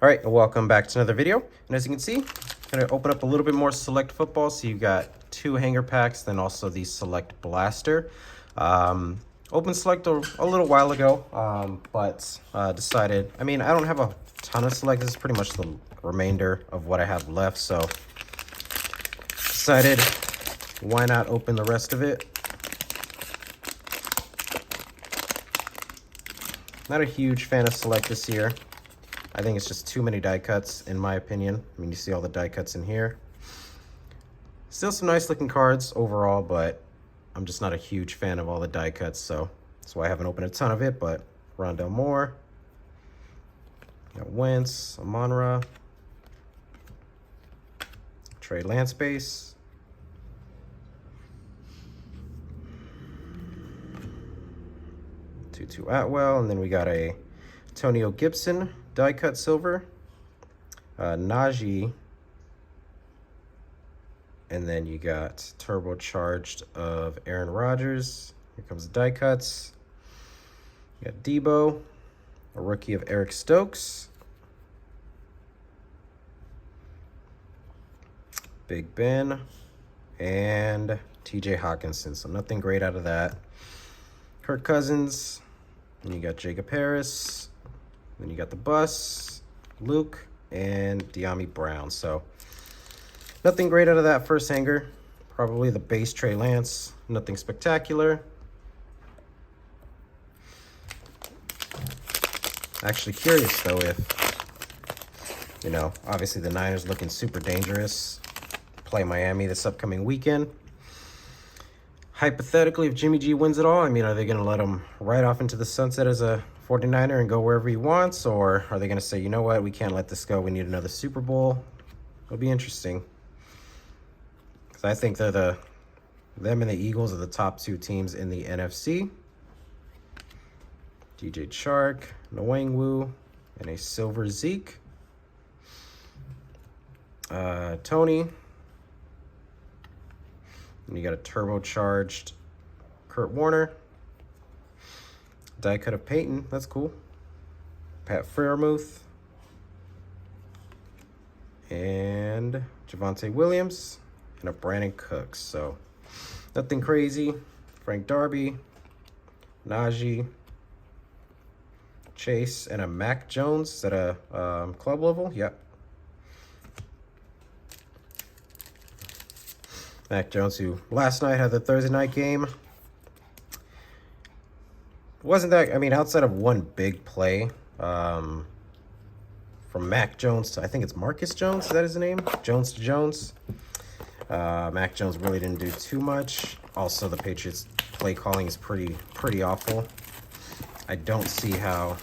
All right, welcome back to another video. And as you can see, I'm gonna open up a little bit more Select football. So you've got 2 hanger packs, then also the Select blaster. Opened Select a little while ago, but decided, I mean, I don't have a ton of Select. This is pretty much the remainder of what I have left. So decided, why not open the rest of it? Not a huge fan of Select this year. I think it's just too many die cuts, in my opinion. I mean, you see all the die cuts in here. Still some nice looking cards overall, but I'm just not a huge fan of all the die cuts, so that's why I haven't opened a ton of it. But Rondell Moore, got Wentz, Amon-Ra, Trey Lance base, Tutu Atwell, and then we got a Antonio Gibson die cut silver, Najee, and then you got turbocharged of Aaron Rodgers. Here comes the die cuts. You got Debo, a rookie of Eric Stokes, Big Ben, and TJ Hawkinson. So nothing great out of that. Kirk Cousins, and you got Jacob Harris. Then you got the Bus, Luke, and De'Ami Brown. So nothing great out of that first hanger. Probably the base Trey Lance. Nothing spectacular. Actually curious though if, you know, obviously the Niners looking super dangerous. Play Miami this upcoming weekend. Hypothetically, if Jimmy G wins it all, I mean, are they going to let him right off into the sunset as a 49er and go wherever he wants? Or are they going to say, you know what, we can't let this go. We need another Super Bowl. It'll be interesting. Because I think they're them and the Eagles are the top 2 teams in the NFC. DJ Chark, Nwangwu, and a silver Zeke. Tony. And you got a turbocharged Kurt Warner. Die cut of Peyton. That's cool. Pat Freiermuth. And Javonte Williams. And a Brandon Cooks. So nothing crazy. Frank Darby. Najee. Chase. And a Mac Jones. Is that a club level? Yep. Mac Jones, who last night had the Thursday night game. Wasn't that, I mean, outside of one big play from Mac Jones to, I think it's Marcus Jones, is that his name? Jones to Jones. Mac Jones really didn't do too much. Also, the Patriots play calling is pretty awful. I don't see how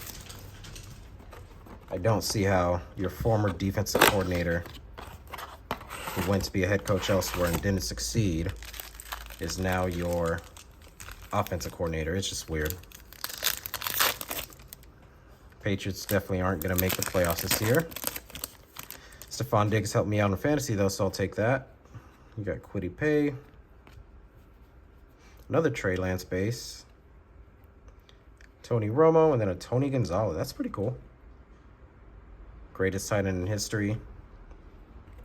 your former defensive coordinator, who went to be a head coach elsewhere and didn't succeed, is now your offensive coordinator. It's just weird. Patriots definitely aren't going to make the playoffs this year. Stephon Diggs helped me out in fantasy, though, so I'll take that. You got Kwity Paye. Another Trey Lance base. Tony Romo, and then a Tony Gonzalez. That's pretty cool. Greatest tight end in history.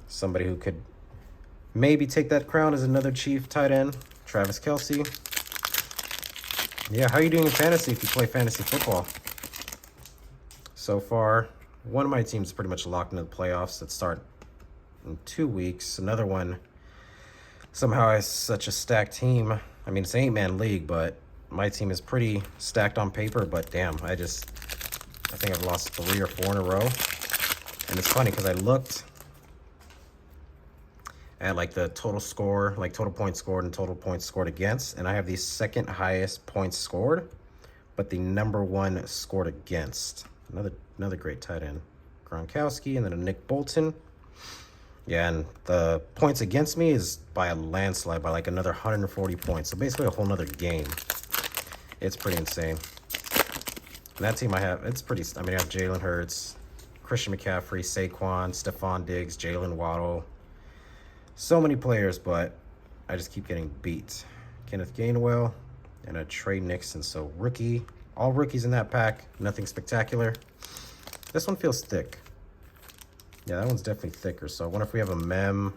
Somebody who could maybe take that crown as another Chief tight end, Travis Kelce. Yeah, how are you doing in fantasy if you play fantasy football? So far, one of my teams is pretty much locked into the playoffs that start in 2 weeks. Another one somehow has such a stacked team. I mean, it's an 8-man league, but my team is pretty stacked on paper. But damn, I think I've lost 3 or 4 in a row. And it's funny because I looked at like the total score, like total points scored and total points scored against, and I have the second highest points scored, but the number 1 scored against. Another great tight end, Gronkowski, and then a Nick Bolton. Yeah, and the points against me is by a landslide, by like another 140 points. So basically a whole nother game. It's pretty insane. And that team I have, it's pretty, I mean, I have Jalen Hurts, Christian McCaffrey, Saquon, Stephon Diggs, Jalen Waddle. So many players, but I just keep getting beat. Kenneth Gainwell and a Trey Nixon. So rookie, all rookies in that pack. Nothing spectacular. This one feels thick. Yeah, that one's definitely thicker. So I wonder if we have a mem,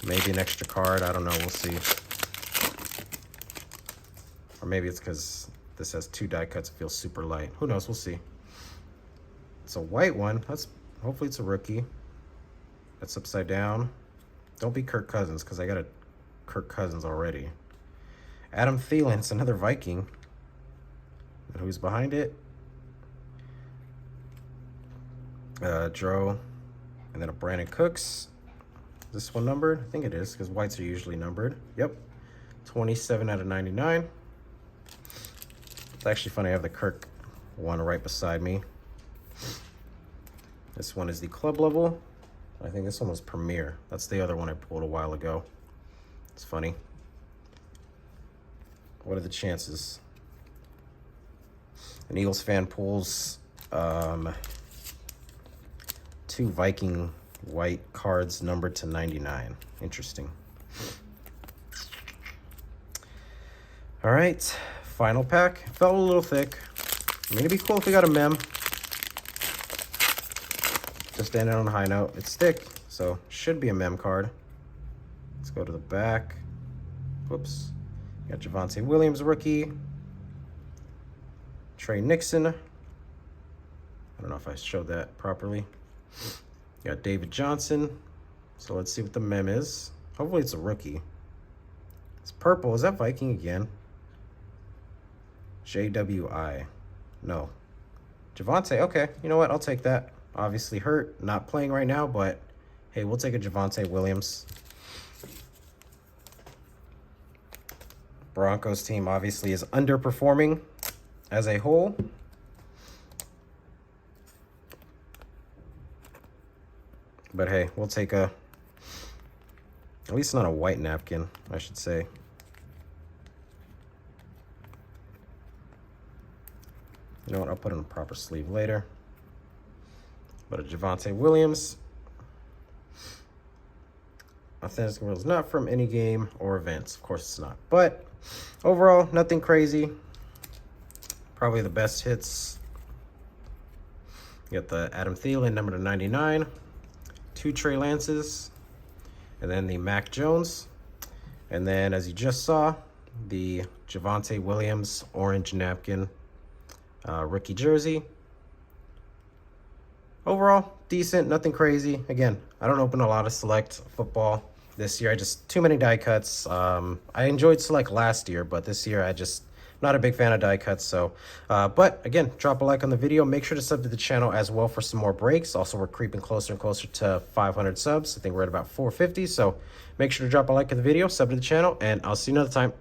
maybe an extra card. I don't know. We'll see. Or maybe it's because this has 2 die cuts. It feels super light. Who knows? We'll see. It's a white one. Hopefully it's a rookie. That's upside down. Don't be Kirk Cousins, because I got a Kirk Cousins already. Adam Thielen. It's another Viking. And who's behind it? Dro. And then a Brandon Cooks. Is this one numbered? I think it is, because whites are usually numbered. Yep. 27 out of 99. It's actually funny. I have the Kirk one right beside me. This one is the club level. I think this one was Premier. That's the other one I pulled a while ago. It's funny. What are the chances? An Eagles fan pulls 2 Viking white cards numbered to 99. Interesting. All right, final pack. Felt a little thick. I mean, it'd be cool if we got a mem. Just ending on a high note. It's thick, so should be a mem card. Let's go to the back. Whoops. Got Javonte Williams, rookie. Trey Nixon. I don't know if I showed that properly. Got David Johnson. So let's see what the mem is. Hopefully it's a rookie. It's purple. Is that Viking again? JWI. No. Javonte. Okay. You know what? I'll take that. Obviously hurt. Not playing right now, but hey, we'll take a Javonte Williams. Broncos team obviously is underperforming as a whole. But hey, we'll take at least not a white napkin, I should say. You know what? I'll put in a proper sleeve later. But a Javonte Williams. Authentic World is not from any game or events. Of course it's not. But overall, nothing crazy. Probably the best hits. You got the Adam Thielen, number to 99. 2 Trey Lances. And then the Mac Jones. And then, as you just saw, the Javonte Williams orange napkin rookie jersey. Overall, decent, nothing crazy. Again, I don't open a lot of Select football this year. I just, too many die cuts. I enjoyed Select last year, but this year I just, not a big fan of die cuts. So, but again, drop a like on the video. Make sure to sub to the channel as well for some more breaks. Also, we're creeping closer and closer to 500 subs. I think we're at about 450. So make sure to drop a like on the video, sub to the channel, and I'll see you another time.